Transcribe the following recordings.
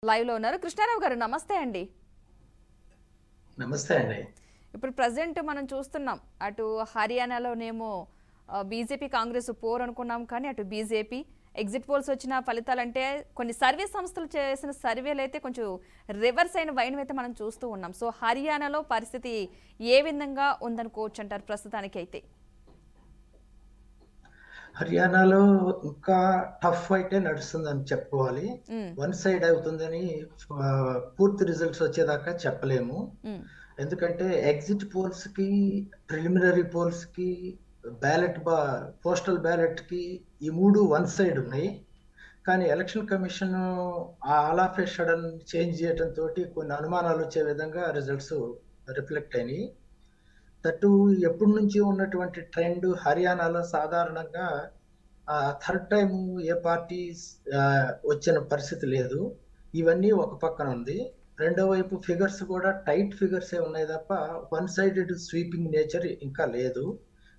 Live లో ఉన్నారు. కృష్ణారావు గారు నమస్తే అండి. నమస్తే అండి. ఇప్పుడు ప్రెజెంట్ మనం చూస్తున్నాం, అటు హర్యానాలోనేమో బీజేపీ కాంగ్రెస్ పోర్ అనుకున్నాం, కానీ అటు బీజేపీ ఎగ్జిట్ పోల్స్ వచ్చిన ఫలితాలంటే కొన్ని సర్వే సంస్థలు చేసిన సర్వేలు అయితే కొంచెం రివర్స్ అయిన వైన్ అయితే మనం చూస్తూ ఉన్నాం. సో హర్యానాలో పరిస్థితి ఏ విధంగా ఉందనుకోవచ్చు అంటారు ప్రస్తుతానికి అయితే? హర్యానాలో ఇంకా టఫ్ ఫైటే నడుస్తుందని చెప్పుకోవాలి. వన్ సైడ్ అవుతుందని పూర్తి రిజల్ట్స్ వచ్చేదాకా చెప్పలేము. ఎందుకంటే ఎగ్జిట్ పోల్స్ కి, ప్రిలిమినరీ పోల్స్ కి, పోస్టల్ బ్యాలెట్ కి ఈ మూడు వన్ సైడ్ ఉన్నాయి. కానీ election commission all of A sudden change చేయడం తోటి కొన్ని అనుమానాలు వచ్చే విధంగా రిజల్ట్స్ రిఫ్లెక్ట్ అయినాయి. దట్టు ఎప్పటి నుంచి ఉన్నటువంటి ట్రెండ్ హర్యానాలో సాధారణంగా థర్డ్ టైం ఏ పార్టీ వచ్చిన పరిస్థితి లేదు. ఇవన్నీ ఒక పక్కన ఉంది. రెండో వైపు ఫిగర్స్ కూడా టైట్ ఫిగర్సే ఉన్నాయి తప్ప వన్ సైడెడ్ స్వీపింగ్ నేచర్ ఇంకా లేదు.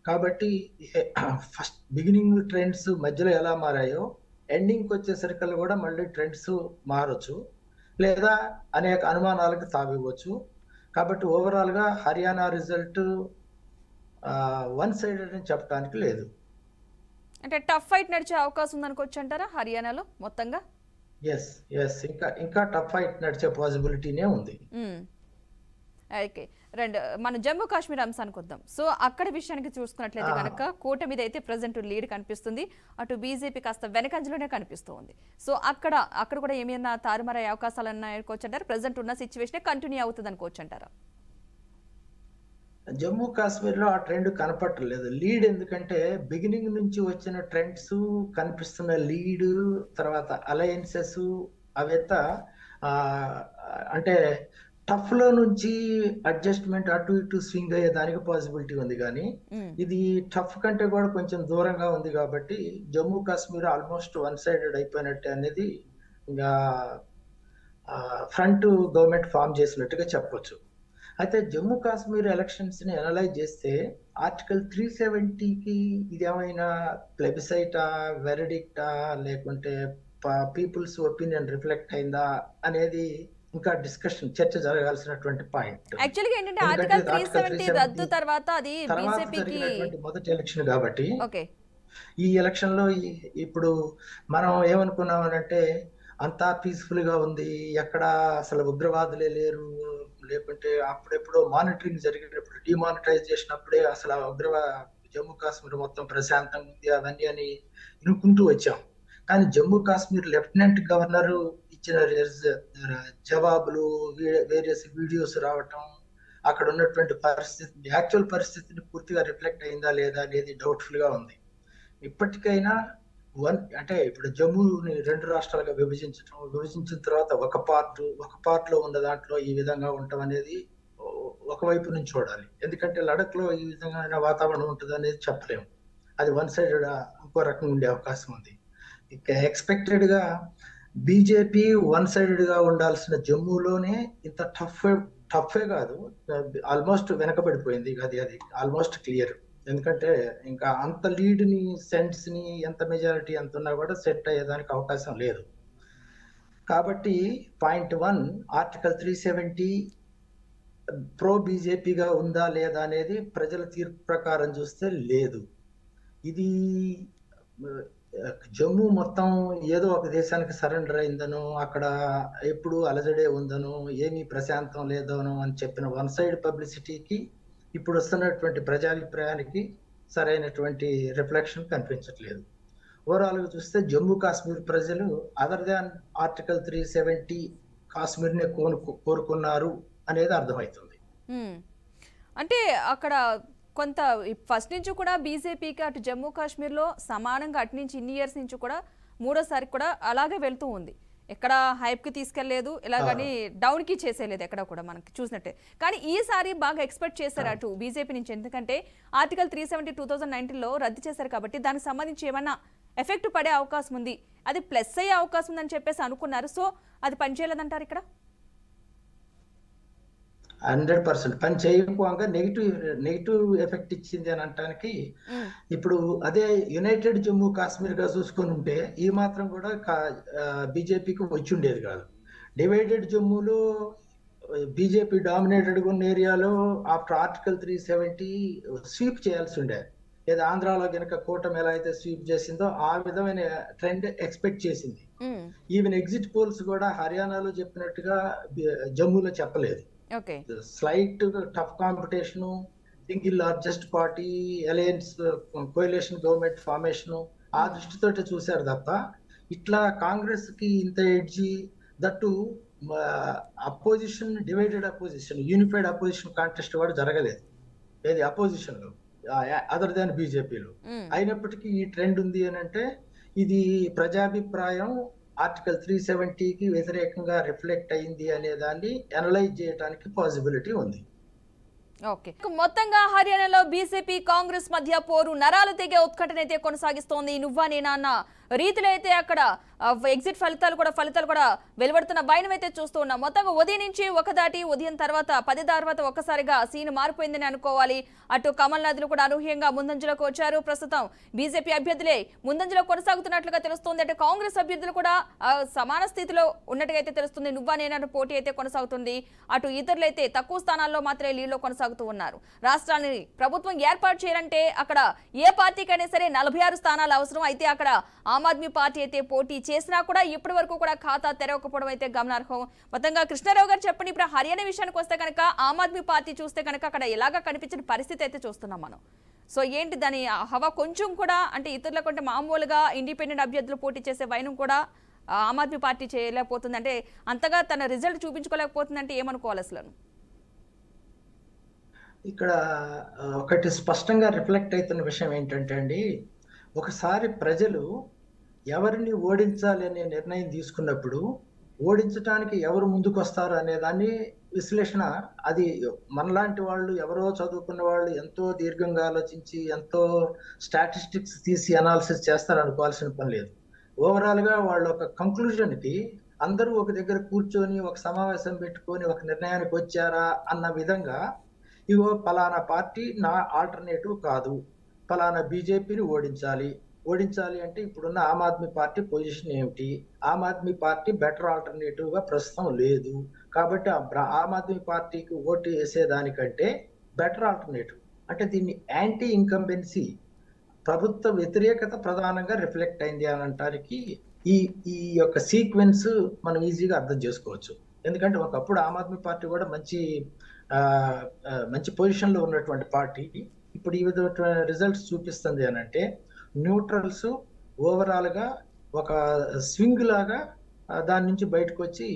కాబట్టి ఫస్ట్ బిగినింగ్ ట్రెండ్స్ మధ్యలో ఎలా మారాయో ఎండింగ్కి వచ్చేసరికి కూడా మళ్ళీ ట్రెండ్స్ మారొచ్చు, లేదా అనేక అనుమానాలకు తావివ్వచ్చు. కాబట్టి ఓవరాల్ గా హర్యానా రిజల్ట్ వన్ సైడెడ్ అని చెప్పడానికి లేదు. అంటే టఫ్ ఫైట్ నడిచే అవకాశం ఉందనుకోవచ్చు అంటారా హర్యానాలో మొత్తంగా? ఎస్ ఇంకా టఫ్ ఫైట్ నడిచే పాసిబిలిటీనే ఉంది. ఓకే, మన జమ్మూ కాశ్మీర్ అంశానికి వద్దాం. సో అక్కడ విషయానికి చూసుకున్నట్లయితే కనుక కూటమి మీద అయితే ప్రజెంట్ లీడ్ కనిపిస్తుంది, అటు బీజేపీ కాస్త వెనకంజలోనే కనిపిస్తుంది. సో అక్కడ కూడా ఏమైనా తారుమారయ్యే అవకాశాలు అనుకోవచ్చు అంటారు? ప్రజెంట్ ఉన్న సిచ్యువేషన్ కంటిన్యూ అవుతుంది అనుకోవచ్చు అంటారా? జమ్మూ కాశ్మీర్ లో ఆ ట్రెండ్ కనపట్టలేదు లీడ్. ఎందుకంటే బిగినింగ్ నుంచి వచ్చిన ట్రెండ్స్ కనిపిస్తున్న లీడ్, తర్వాత అలయన్సెస్ అవంతా అంటే టఫ్ లో నుంచి అడ్జస్ట్మెంట్ అటు ఇటు స్వింగ్ అయ్యే దానికి పాసిబిలిటీ ఉంది. కానీ ఇది టఫ్ కంటే కూడా కొంచెం దూరంగా ఉంది. కాబట్టి Jammu Kashmir almost one sided అయిపోయినట్టే అనేది ఇంకా ఫ్రంట్ గవర్నమెంట్ ఫామ్ చేసినట్టుగా చెప్పొచ్చు. అయితే జమ్మూ కాశ్మీర్ ఎలక్షన్స్ ని అనలైజ్ చేస్తే ఆర్టికల్ 370కి ఇదేమైనా ప్లెబిసైటా, వెరడిక్టా, లేకుంటే పీపుల్స్ ఒపీనియన్ రిఫ్లెక్ట్ అయిందా అనేది ఇంకా చర్చ జరగాల్సినటువంటి పాయింట్. యాక్చువల్గా ఏంటంటే ఆర్టికల్ 370 రద్దు తర్వాత అది బీజేపీకి మొదటి ఎలక్షన్ కాబట్టి ఈ ఎలక్షన్ లో ఇప్పుడు మనం ఏమనుకున్నామనంటే అంతా పీస్ఫుల్ గా ఉంది, ఎక్కడ అసలు ఉగ్రవాదులే లేరు, లేకుంటే అప్పుడెప్పుడు మానిటరింగ్ జరిగేటప్పుడు డిమానిటైజ్ చేసినప్పుడే అసలు జమ్మూ కాశ్మీర్ మొత్తం ప్రశాంతంగా ఉంది అవన్నీ అని వినుకుంటూ వచ్చాం. కానీ జమ్మూ కాశ్మీర్ లెఫ్టినెంట్ గవర్నర్ ఇచ్చిన జవాబులు, వేరియస్ వీడియోస్ రావటం, అక్కడ ఉన్నటువంటి పరిస్థితి యాక్చువల్ పరిస్థితిని పూర్తిగా రిఫ్లెక్ట్ అయిందా లేదా అనేది డౌట్ఫుల్ గా ఉంది. ఇప్పటికైనా అంటే ఇప్పుడు జమ్మూని రెండు రాష్ట్రాలుగా విభజించిన తర్వాత ఒక పార్ట్ లో ఉన్న దాంట్లో ఈ విధంగా ఉండటం అనేది ఒకవైపు నుంచి చూడాలి. ఎందుకంటే లడక్ లో ఈ విధంగా వాతావరణం ఉంటుంది అనేది చెప్పలేము. అది వన్ సైడెడ్ ఇంకో రకంగా ఉండే అవకాశం ఉంది. ఇక ఎక్స్పెక్టెడ్ గా బీజేపీ వన్ సైడెడ్ గా ఉండాల్సిన జమ్మూలోనే ఇంత టఫే కాదు, ఆల్మోస్ట్ వెనకబడిపోయింది. అది ఆల్మోస్ట్ క్లియర్. ఎందుకంటే ఇంకా అంత లీడ్ ని, సెంట్స్ ని, ఎంత మెజారిటీ ఎంత ఉన్నా కూడా సెట్ అయ్యేదానికి అవకాశం లేదు. కాబట్టి పాయింట్ 1 ఆర్టికల్ 370 ప్రో బీజేపీగా ఉందా లేదా అనేది ప్రజల తీర్పు ప్రకారం చూస్తే లేదు. ఇది జమ్మూ మొత్తం ఏదో ఒక దేశానికి సరెండర్ అయిందనో, అక్కడ ఎప్పుడు అలజడే ఉందనో, ఏమీ ప్రశాంతం లేదనో అని చెప్పిన వన్ సైడ్ పబ్లిసిటీకి ఇప్పుడు వస్తున్నటువంటి ప్రజాభిప్రాయానికి సరైనటువంటి రిఫ్లెక్షన్ కనిపించట్లేదు. ఓవరాల్ గా చూస్తే జమ్మూ కాశ్మీర్ ప్రజలు అదర్ దాన్ ఆర్టికల్ 370 కాశ్మీర్ ని కోరుకున్నారు అనేది అర్థమవుతుంది. అంటే అక్కడ కొంత ఫస్ట్ నుంచి కూడా బీజేపీకి అటు జమ్మూ కాశ్మీర్లో సమానంగా అటు నుంచి ఇన్ని ఇయర్స్ నుంచి కూడా మూడోసారి కూడా అలాగే వెళ్తూ ఉంది. ఎక్కడ హైప్కి తీసుకెళ్లేదు, ఇలాగని డౌన్కి చేసేయలేదు ఎక్కడ కూడా మనకి చూసినట్టే. కానీ ఈసారి బాగా ఎక్స్పెక్ట్ చేశారు అటు బీజేపీ నుంచి. ఎందుకంటే ఆర్టికల్ 370 2019లో రద్దు చేశారు కాబట్టి దానికి సంబంధించి ఏమన్నా ఎఫెక్ట్ పడే అవకాశం ఉంది, అది ప్లస్ అయ్యే అవకాశం ఉందని చెప్పేసి అనుకున్నారు. సో అది పనిచేయలేదంటారు ఇక్కడ? 100% పని చేయకపోగా నెగిటివ్ ఎఫెక్ట్ ఇచ్చింది అని అనటానికి ఇప్పుడు అదే యునైటెడ్ జమ్మూ కాశ్మీర్ గా చూసుకొని ఉంటే ఈ మాత్రం కూడా బీజేపీకి వచ్చి ఉండేది కాదు. డివైడెడ్ జమ్మూలో బీజేపీ డామినేటెడ్ ఉన్న ఏరియాలో ఆఫ్టర్ ఆర్టికల్ 370 స్వీప్ చేయాల్సి ఉండే. లేదా ఆంధ్రాలో కనుక కూటమి ఎలా అయితే స్వీప్ చేసిందో ఆ విధమైన ట్రెండ్ ఎక్స్పెక్ట్ చేసింది. ఈవెన్ ఎగ్జిట్ పోల్స్ కూడా హర్యానాలో చెప్పినట్టుగా జమ్మూలో చెప్పలేదు. Slight tough competition, single largest party, alliance coalition government formation ఆ దృష్టితోటి చూశారు తప్ప ఇట్లా కాంగ్రెస్ కి ఇంత edge that opposition, divided opposition, unified opposition contest కూడా జరగలేదు ఏది అపోజిషన్ లో అదర్ దాన్ బీజేపీలో. అయినప్పటికీ ఈ ట్రెండ్ ఉంది అని అంటే ఇది ప్రజాభిప్రాయం ఆర్టికల్ 370కి వ్యతిరేకంగా రిఫ్లెక్ట్ అయింది అనే దాన్ని అనలైజ్ చేయడానికి పాసిబిలిటీ ఉంది. ఓకే, మొత్తంగా హర్యానాలో బీజేపీ కాంగ్రెస్ మధ్య పోరు నరాలు తెగే ఉత్కంఠనైతే కొనసాగిస్తోంది. నువ్వా నేనా అన్న రీతిలో అయితే అక్కడ ఎగ్జిట్ ఫలితాలు కూడా వెలువడుతున్న భయం అయితే చూస్తూ ఉన్నాం. మొత్తంగా ఉదయం నుంచి ఉదయం తర్వాత 10 తర్వాత ఒక్కసారిగా సీన్ మారిపోయిందని అనుకోవాలి. అటు కమల్నాథ్లు కూడా అనూహ్యంగా ముందంజలోకి వచ్చారు. ప్రస్తుతం బీజేపీ అభ్యర్థులే ముందంజలో కొనసాగుతున్నట్లుగా తెలుస్తుంది. అంటే కాంగ్రెస్ అభ్యర్థులు కూడా సమాన స్థితిలో ఉన్నట్టుగా అయితే తెలుస్తుంది. నువ్వా నేనా పోటీ అయితే కొనసాగుతుంది. అటు ఇతరులైతే తక్కువ స్థానాల్లో మాత్రమే లీడ్లో కొనసాగుతూ ఉన్నారు. రాష్ట్రాన్ని ప్రభుత్వం ఏర్పాటు చేయాలంటే అక్కడ ఏ పార్టీకైనా సరే 46 స్థానాలు అవసరం. అయితే అక్కడ ఆమ్ ఆద్మీ పార్టీ అయితే పోటీ చేసినా కూడా ఇప్పటి వరకు కూడా ఖాతా తెరవకపోవడం అయితే గమనార్హం. మొత్తంగా కృష్ణారావు గారు చెప్పండి, ఇప్పుడు హర్యానా విషయానికి వస్తే కనుక ఆమ్ ఆద్మీ పార్టీ చూస్తే కనుక అక్కడ ఎలాగా కనిపించిన పరిస్థితి అయితే చూస్తున్నాం మనం. సో ఏంటి దాని హవా కొంచెం కూడా అంటే ఇతరుల కంటే మామూలుగా ఇండిపెండెంట్ అభ్యర్థులు పోటీ చేసే వైనం కూడా ఆమ్ ఆద్మీ పార్టీ చేయలేకపోతుంది, అంటే అంతగా తన రిజల్ట్ చూపించుకోలేకపోతుంది అంటే ఏమనుకోవాలి అసలు? ఇక్కడ ఒకటి స్పష్టంగా రిఫ్లెక్ట్ అవుతున్న విషయం ఏంటంటే అండి, ఒకసారి ప్రజలు ఎవరిని ఓడించాలి అనే నిర్ణయం తీసుకున్నప్పుడు ఓడించడానికి ఎవరు ముందుకు వస్తారు అనే దాన్ని విశ్లేషణ, అది మనలాంటి వాళ్ళు ఎవరో చదువుకున్న వాళ్ళు ఎంతో దీర్ఘంగా ఆలోచించి ఎంతో స్టాటిస్టిక్స్ తీసి అనాలిసిస్ చేస్తారు అనుకోవాల్సిన పని లేదు. ఓవరాల్ గా వాళ్ళు ఒక కంక్లూజన్కి అందరూ ఒక దగ్గర కూర్చొని ఒక సమావేశం పెట్టుకొని ఒక నిర్ణయానికి వచ్చారా అన్న విధంగా, ఇగో పలానా పార్టీ నా ఆల్టర్నేటివ్ కాదు, పలానా బీజేపీని ఓడించాలి అంటే ఇప్పుడున్న ఆమ్ ఆద్మీ పార్టీ పొజిషన్ ఏమిటి, Aam Aadmi party better alternative గా ప్రస్తుతం లేదు, కాబట్టి ఆమ్ ఆద్మీ పార్టీకి ఓటు వేసేదానికంటే బెటర్ ఆల్టర్నేటివ్ అంటే దీన్ని యాంటీ ఇన్కంబెన్సీ, ప్రభుత్వ వ్యతిరేకత ప్రధానంగా రిఫ్లెక్ట్ అయింది అని అనడానికి ఈ యొక్క సీక్వెన్స్ మనం ఈజీగా అర్థం చేసుకోవచ్చు. ఎందుకంటే ఒకప్పుడు ఆమ్ ఆద్మీ పార్టీ కూడా మంచి పొజిషన్ లో ఉన్నటువంటి పార్టీ ఇప్పుడు ఈ విధమైన రిజల్ట్స్ చూపిస్తుంది అని అంటే న్యూట్రల్స్ ఓవరాల్ గా ఒక స్వింగ్ లాగా దాని నుంచి బయటకు వచ్చి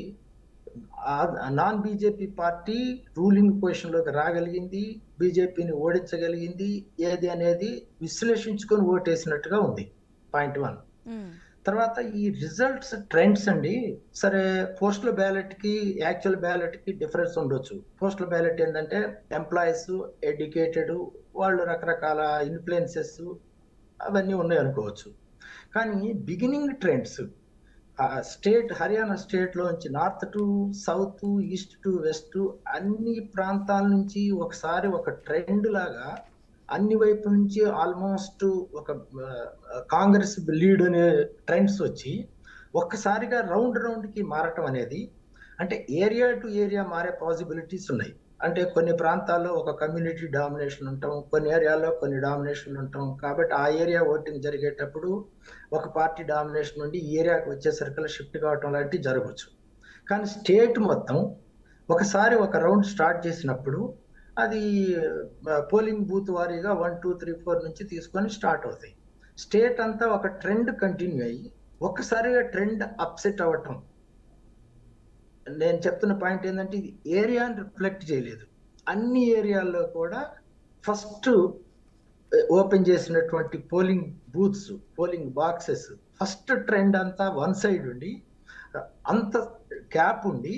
non BJP party ruling position లోకి రాగలిగింది, బీజేపీని ఓడించగలిగింది ఏది అనేది విశ్లేషించుకొని ఓటేసినట్టుగా ఉంది. పాయింట్ 1. తర్వాత ఈ రిజల్ట్స్ ట్రెండ్స్ అండి, సరే పోస్టల్ బ్యాలెట్ కి యాక్చువల్ బ్యాలెట్ కి డిఫరెన్స్ ఉండొచ్చు. పోస్టల్ బ్యాలెట్ ఏంటంటే ఎంప్లాయీస్, ఎడ్యుకేటెడ్ వాళ్ళు రకరకాల ఇన్ఫ్లుయెన్సెస్ అవన్నీ ఉన్నాయి అనుకోవచ్చు. కానీ బిగినింగ్ ట్రెండ్స్ హర్యానా స్టేట్ లోంచి north to south, east to west అన్ని ప్రాంతాల నుంచి ఒకసారి ఒక ట్రెండ్ లాగా అన్ని వైపు నుంచి ఆల్మోస్ట్ ఒక కాంగ్రెస్ లీడ్ అనే ట్రెండ్స్ వచ్చి ఒక్కసారిగా రౌండ్ కి మారటం అనేది, అంటే ఏరియా టు ఏరియా మారే పాసిబిలిటీస్ ఉన్నాయి. అంటే కొన్ని ప్రాంతాల్లో ఒక కమ్యూనిటీ డామినేషన్ ఉంటాం, కొన్ని ఏరియాల్లో కొన్ని డామినేషన్ ఉంటాం. కాబట్టి ఆ ఏరియా ఓటింగ్ జరిగేటప్పుడు ఒక పార్టీ డామినేషన్ నుండి ఈ ఏరియాకి వచ్చేసరికి షిఫ్ట్ కావటం లాంటివి జరగవచ్చు. కానీ స్టేట్ మొత్తం ఒకసారి ఒక రౌండ్ స్టార్ట్ చేసినప్పుడు అది పోలింగ్ బూత్ వారీగా 1, 2, 3, 4 నుంచి తీసుకొని స్టార్ట్ అవుతాయి. స్టేట్ అంతా ఒక ట్రెండ్ కంటిన్యూ అయ్యి ఒక్కసారిగా ట్రెండ్ అప్సెట్ అవ్వటం. నేను చెప్తున్న పాయింట్ ఏంటంటే ఇది ఏరియాని రిఫ్లెక్ట్ చేయలేదు. అన్ని ఏరియాల్లో కూడా ఫస్ట్ ఓపెన్ చేసినటువంటి polling booths, polling boxes first trend అంతా వన్ సైడ్ ఉండి అంత గ్యాప్ ఉండి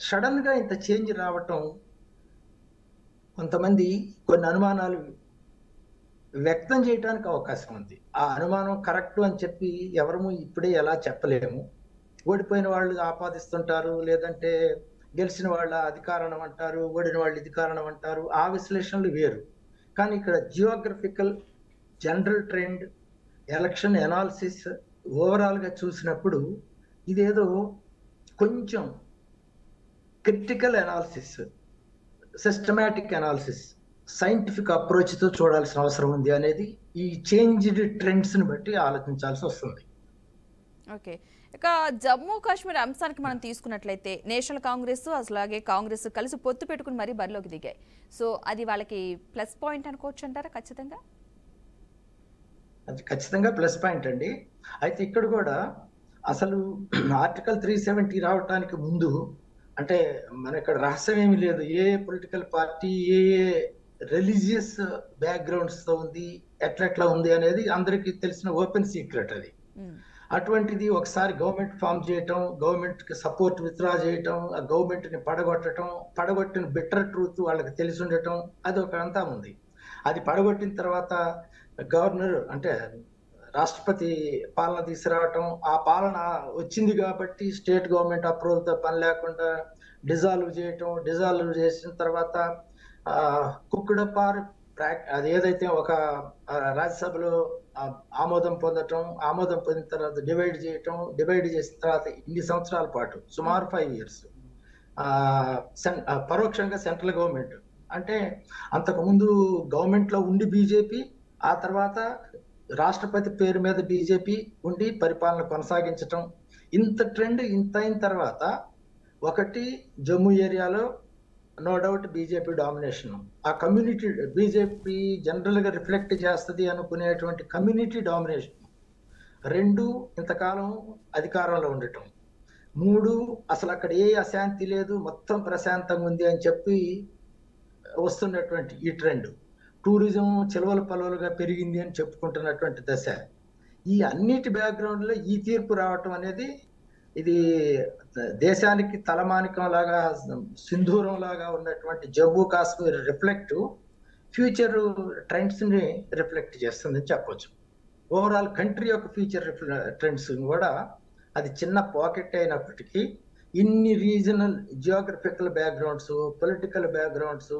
సడన్ గా ఇంత చేంజ్ రావటం, కొంతమంది కొన్ని అనుమానాలు వ్యక్తం చేయడానికి అవకాశం ఉంది. ఆ అనుమానం కరెక్ట్ అని చెప్పి ఎవరము ఇప్పుడే ఎలా చెప్పలేము. ఓడిపోయిన వాళ్ళు ఆపాదిస్తుంటారు, లేదంటే గెలిచిన వాళ్ళ అధికారణం అంటారు, ఓడిన వాళ్ళు ఇది కారణం అంటారు. ఆ విశ్లేషణలు వేరు. కానీ ఇక్కడ geographical general trend, election analysis overall గా చూసినప్పుడు ఇదేదో కొంచెం critical analysis, systematic analysis, scientific అప్రోచ్తో చూడాల్సిన అవసరం ఉంది అనేది ఈ చేంజ్డ్ ట్రెండ్స్ని బట్టి ఆలోచించాల్సి వస్తుంది. ఓకే, ఇక జమ్మూ కాశ్మీర్ అంశానికి మనం తీసుకున్నట్లయితే నేషనల్ కాంగ్రెస్ అలాగే కాంగ్రెస్ కలిసి పొత్తు పెట్టుకుని మరీ బరిలోకి దిగాయి. సో అది వాళ్ళకి ప్లస్ పాయింట్ అనుకోవచ్చు అంటారా? ఖచ్చితంగా అది ఖచ్చితంగా ప్లస్ పాయింట్ అండి. అయితే ఇక్కడ కూడా అసలు ఆర్టికల్ 370 రావడానికి ముందు అంటే మన ఇక్కడ రహస్యం ఏమీ లేదు. ఏ పొలిటికల్ పార్టీ ఏ రిలీజియస్ బ్యాక్గ్రౌండ్స్ తో ఉంది, ఎట్లా ఉంది అనేది అందరికీ తెలిసిన ఓపెన్ సీక్రెట్ అది. అటువంటిది ఒకసారి గవర్నమెంట్ ఫామ్ చేయటం, గవర్నమెంట్ కి సపోర్ట్ విత్డ్రా చేయటం, ఆ గవర్నమెంట్ ని పడగొట్టడం, పడగొట్టిన బిట్టర్ ట్రూత్ వాళ్ళకి తెలిసి ఉండటం, అది ఒక అంతా ఉంది. అది పడగొట్టిన తర్వాత గవర్నర్ అంటే రాష్ట్రపతి పాలన తీసుకురావటం, ఆ పాలన వచ్చింది కాబట్టి స్టేట్ గవర్నమెంట్ అప్రూవల్తో పని లేకుండా డిజాల్వ్ చేయటం, డిజాల్వ్ చేసిన తర్వాత కుక్కుడపార్ అది ఏదైతే ఒక రాజ్యసభలో ఆమోదం పొందటం, ఆమోదం పొందిన తర్వాత డివైడ్ చేయటం, డివైడ్ చేసిన తర్వాత ఇన్ని సంవత్సరాల పాటు సుమారు 5 years పరోక్షంగా సెంట్రల్ గవర్నమెంట్ అంటే అంతకుముందు గవర్నమెంట్ లో ఉండి బీజేపీ, ఆ తర్వాత రాష్ట్రపతి పేరు మీద బీజేపీ ఉండి పరిపాలన కొనసాగించటం, ఇంత ట్రెండ్ ఇంత అయిన తర్వాత ఒకటి జమ్మూ ఏరియాలో నో డౌట్ బీజేపీ డామినేషన్, ఆ కమ్యూనిటీ బీజేపీ జనరల్ గా రిఫ్లెక్ట్ చేస్తుంది అనుకునేటువంటి కమ్యూనిటీ డామినేషన్, 2 ఇంతకాలం అధికారంలో ఉండటం, 3 అసలు అక్కడ ఏ అశాంతి లేదు, మొత్తం ప్రశాంతంగా ఉంది అని చెప్పి వస్తున్నటువంటి ఈ ట్రెండ్, టూరిజం చెలవల పలవలుగా పెరిగింది అని చెప్పుకుంటున్నటువంటి దశ, ఈ అన్నిటి బ్యాక్గ్రౌండ్ లో ఈ తీర్పు రావటం అనేది ఇది దేశానికి తలమానికం లాగా సింధూరం లాగా ఉన్నటువంటి Jammu Kashmir reflect future trends ని రిఫ్లెక్ట్ చేస్తుందని చెప్పొచ్చు. ఓవరాల్ కంట్రీ యొక్క ఫ్యూచర్ ట్రెండ్స్ కూడా అది చిన్న పాకెట్ అయినప్పటికీ ఇన్ని regional geographical backgrounds, political backgrounds,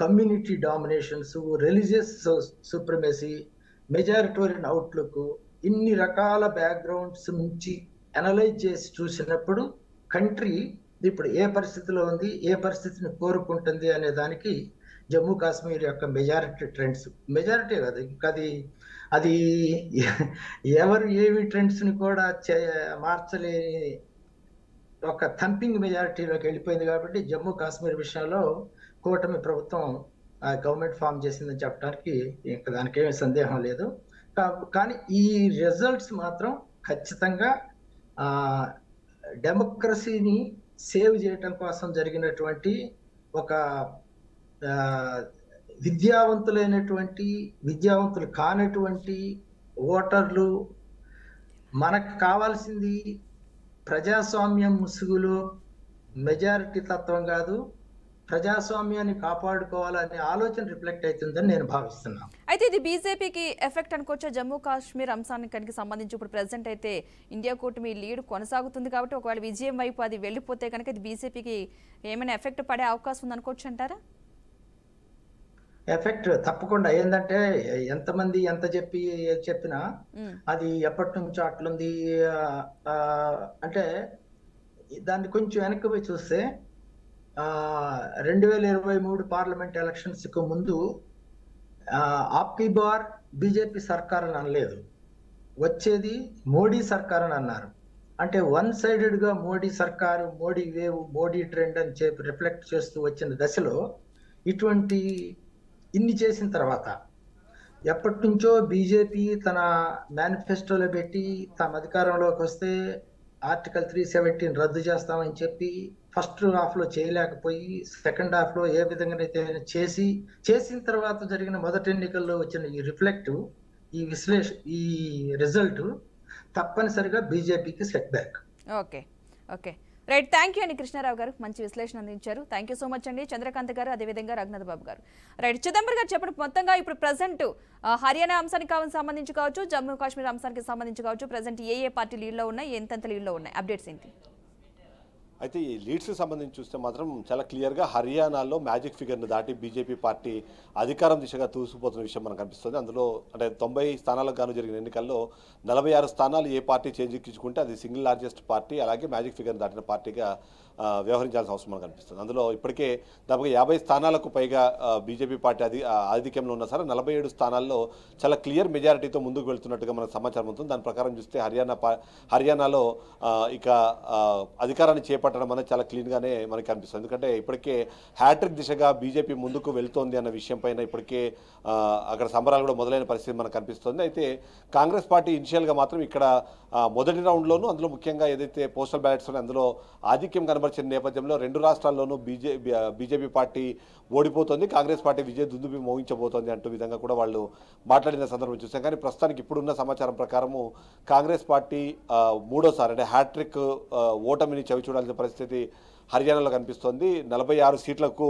community dominations, religious supremacy, majoritarian outlook, ఇన్ని రకాల బ్యాక్గ్రౌండ్స్ నుంచి అనలైజ్ చేసి చూసినప్పుడు కంట్రీ ఇప్పుడు ఏ పరిస్థితిలో ఉంది, ఏ పరిస్థితిని కోరుకుంటుంది అనే దానికి జమ్మూ కాశ్మీర్ యొక్క మెజారిటీ ట్రెండ్స్, మెజారిటీ కాదు ఇంకా అది ఎవరు ఏమి ట్రెండ్స్ ని కూడా మార్చలేని ఒక థంపింగ్ మెజారిటీలోకి వెళ్ళిపోయింది. కాబట్టి జమ్మూ కాశ్మీర్ విషయంలో కూటమి ప్రభుత్వం గవర్నమెంట్ ఫామ్ చేసిందని చెప్పడానికి ఇంకా దానికి ఏమీ సందేహం లేదు. కానీ ఈ రిజల్ట్స్ మాత్రం ఖచ్చితంగా డెమోక్రసీని సేవ్ చేయటం కోసం జరిగినటువంటి ఒక విద్యావంతులు కానటువంటి ఓటర్లు, మనకు కావాల్సింది ప్రజాస్వామ్యం ముసుగులో మెజారిటీ తత్వం కాదు, ప్రజాస్వామ్యాన్ని కాపాడుకోవాలనే ఆలోచన రిఫ్లెక్ట్ అవుతుందని నేను భావిస్తున్నాను. అయితే ఇది బీజేపీకి ఎఫెక్ట్ అనుకోవచ్చా? జమ్మూ కాశ్మీర్ అంశానికి సంబంధించి ఇప్పుడు ప్రెసెంట్ అయితే ఇండియా కూటమి లీడ్ కొనసాగుతుంది కాబట్టి ఒకవేళ విజయం వైపు అది వెళ్ళిపోతే కనుక ఇది బీజేపీకి ఏమైనా ఎఫెక్ట్ పడే అవకాశం ఉంది అనుకోవచ్చు అంటారా? ఎఫెక్ట్ తప్పకుండా. ఏంటంటే ఎంతమంది ఎంత చెప్పినా అది ఎప్పటి నుంచో అట్లుంది అంటే దాన్ని కొంచెం వెనక్కి పోయి చూస్తే 2023 పార్లమెంట్ ఎలక్షన్స్ కు ముందు ఆప్కీ బార్ బీజేపీ సర్కార్ అని అనలేదు, వచ్చేది మోడీ సర్కార్ అని అన్నారు. అంటే వన్ సైడెడ్ గా మోడీ సర్కారు, మోడీ వేవ్, మోడీ ట్రెండ్ అని చెప్పి రిఫ్లెక్ట్ చేస్తూ వచ్చిన దశలో ఇటువంటి ఇన్ని చేసిన తర్వాత ఎప్పటి నుంచో బీజేపీ తన మేనిఫెస్టోలో పెట్టి తమ అధికారంలోకి వస్తే ఆర్టికల్ 370 రద్దు చేస్తామని చెప్పి ఫస్ట్ హాఫ్ లో చేయలేకపోయి సెకండ్ హాఫ్ లో ఏ విధంగా అయితే చేసిన తర్వాత జరిగిన మొదటి ఎన్నికల్లో వచ్చిన ఈ రిఫ్లెక్ట్, ఈ రిజల్ట్ తప్పనిసరిగా బీజేపీకి set back. Okay okay right, thank you అండి కృష్ణారావు గారు, మంచి విశ్లేషణ అందించారు. థ్యాంక్ యూ సో మచ్ అండి. చంద్రకాంత్ గారు, అదేవిధంగా రఘునాథ్ బాబు గారు. రైట్, చిదంబరం గారు చెప్పండి, మొత్తంగా ఇప్పుడు ప్రజెంట్ హర్యానా అంశానికి సంబంధించి కావచ్చు, జమ్మూ కాశ్మీర్ అంశానికి సంబంధించి కావచ్చు, ప్రజెంట్ ఏ పార్టీ లీడ్లో ఉన్నాయి, ఎంతెంత లీడ్లో ఉన్నాయి, అప్డేట్స్ ఏంటి? అయితే ఈ లీడ్స్కి సంబంధించి చూస్తే మాత్రం చాలా క్లియర్గా హర్యానాలో మ్యాజిక్ ఫిగర్ని దాటి బీజేపీ పార్టీ అధికారం దిశగా దూసుకుపోతున్న విషయం మనకు కనిపిస్తుంది. అందులో అంటే 90 స్థానాలకు గాను జరిగిన ఎన్నికల్లో 46 స్థానాలు ఏ పార్టీ చేజిక్కించుకుంటే అది సింగిల్ లార్జెస్ట్ పార్టీ, అలాగే మ్యాజిక్ ఫిగర్ని దాటిన పార్టీగా వ్యవహరించాల్సిన అవసరం మనకు కనిపిస్తుంది. అందులో ఇప్పటికే దాదాపుగా 50 స్థానాలకు పైగా బీజేపీ పార్టీ ఆధిక్యంలో ఉన్న సరే 47 స్థానాల్లో చాలా క్లియర్ మెజారిటీతో ముందుకు వెళ్తున్నట్టుగా మనకు సమాచారం ఉంటుంది. దాని ప్రకారం చూస్తే హర్యానాలో ఇక అధికారాన్ని చేపట్టడం అనేది చాలా క్లీన్గానే మనకు కనిపిస్తుంది. ఎందుకంటే ఇప్పటికే హ్యాట్రిక్ దిశగా బీజేపీ ముందుకు వెళ్తోంది అన్న విషయం పైన ఇప్పటికే అక్కడ సంబరాలు కూడా మొదలైన పరిస్థితి మనకు కనిపిస్తుంది. అయితే కాంగ్రెస్ పార్టీ ఇనిషియల్గా మాత్రం ఇక్కడ మొదటి రౌండ్లోనూ అందులో ముఖ్యంగా ఏదైతే పోస్టల్ బ్యాలెట్స్ అందులో ఆధిక్యం కనబరిచిన నేపథ్యంలో 2 రాష్ట్రాల్లోనూ బీజేపీ పార్టీ ఓడిపోతుంది, కాంగ్రెస్ పార్టీ విజయ దుందుబి మోగించబోతోంది అంటూ విధంగా కూడా వాళ్ళు మాట్లాడిన సందర్భం చూసాం. కానీ ప్రస్తుతానికి ఇప్పుడున్న సమాచారం ప్రకారము కాంగ్రెస్ పార్టీ మూడోసారి అంటే హ్యాట్రిక్ ఓటమిని చవి చూడాల్సిన పరిస్థితి హర్యానాలో కనిపిస్తోంది. 46 సీట్లకు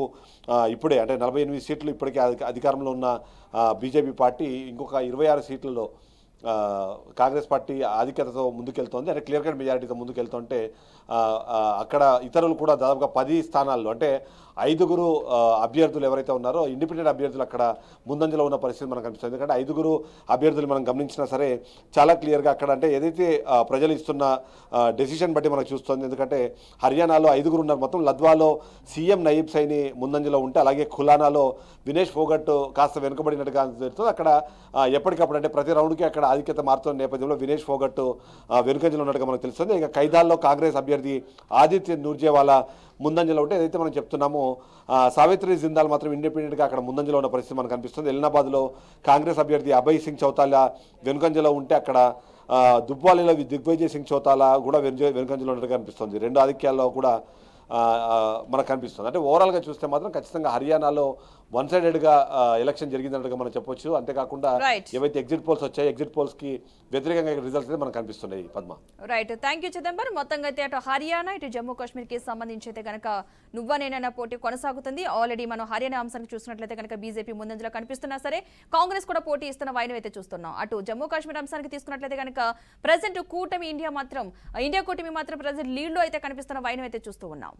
ఇప్పుడే అంటే 48 సీట్లు ఇప్పటికే అధికారంలో ఉన్న బీజేపీ పార్టీ ఇంకొక 26 సీట్లలో కాంగ్రెస్ పార్టీ ఆధిక్యతతో ముందుకెళ్తోంది. అంటే క్లియర్ కట్ మెజారిటీతో ముందుకెళ్తుంటే అక్కడ ఇతరులు కూడా దాదాపుగా 10 స్థానాల్లో అంటే 5 అభ్యర్థులు ఎవరైతే ఉన్నారో ఇండిపెండెంట్ అభ్యర్థులు అక్కడ ముందంజలో ఉన్న పరిస్థితి మనకు కనిపిస్తుంది. ఎందుకంటే 5 అభ్యర్థులు మనం గమనించినా సరే చాలా క్లియర్గా అక్కడ అంటే ఏదైతే ప్రజలు ఇస్తున్న డెసిషన్ బట్టి మనకు చూస్తుంది. ఎందుకంటే హర్యానాలో 5 ఉన్నారు మొత్తం. లద్వాలో సీఎం నయీబ్ సైని ముందంజలో ఉంటే అలాగే ఖులానాలో వినేష్ ఫోగట్ కాస్త వెనుకబడినట్టుగా జరుగుతుంది. అక్కడ ఎప్పటికప్పుడు అంటే ప్రతి రౌండ్కి అక్కడ ఆధిక్యత మారుతున్న నేపథ్యంలో వినేష్ ఫోగట్ వెనుకంజలో ఉన్నట్టుగా మనకు తెలుస్తుంది. ఇక ఖైదాల్లో కాంగ్రెస్ అభ్యర్థి ఆదిత్య నూర్జేవాలా ముందంజలో ఉంటే ఏదైతే మనం చెప్తున్నామో సావిత్రి జిందాల్ మాత్రం ఇండిపెండెంట్గా అక్కడ ముందంజలో ఉన్న పరిస్థితి మనకు కనిపిస్తుంది. ఎల్నాబాద్లో కాంగ్రెస్ అభ్యర్థి అభయ్ సింగ్ చౌతాలా వెనుకంజలో ఉంటే అక్కడ దుబ్బాలిలో దిగ్విజయ్ సింగ్ చౌతాలా కూడా వెనుకంజలో ఉన్నట్టుగా కనిపిస్తుంది. 2 ఆధిక్యాల్లో కూడా మనకు కనిపిస్తుంది. అంటే ఓవరాల్గా చూస్తే మాత్రం ఖచ్చితంగా హర్యానాలో వన్ సైడెడ్గా ఎలక్షన్ జరిగిందన్నట్టుగా మనం చెప్పొచ్చు. అంతేకాకుండా ఏవైతే ఎగ్జిట్ పోల్స్ వచ్చాయి ఎగ్జిట్ పోల్స్కి వ్యతిరేకంగా రిజల్ట్స్ అయితే మనకు కనిపిస్తున్నాయి. Padma right, thank you Chidambar. మొత్తంగా అయితే అటు హర్యానా ఇటు జమ్మూ కాశ్మీర్కి సంబంధించి అయితే కనుక నువ్వా నేనైనా పోటీ కొనసాగుతుంది. ఆల్రెడీ మనం హర్యానా అంశానికి చూసినట్లయితే కనుక బీజేపీ ముందంజలో కనిపిస్తున్నా సరే కాంగ్రెస్ కూడా పోటీ ఇస్తున్న వైనం అయితే చూస్తున్నాం. అటు జమ్మూ కాశ్మీర్ అంశానికి తీసుకున్నట్లయితే కనుక ప్రజెంట్ కూటమి ఇండియా కూటమి మాత్రం ప్రజెంట్ లీడ్ లో అయితే కనిపిస్తున్న వైనం అయితే చూస్తూ ఉన్నాం.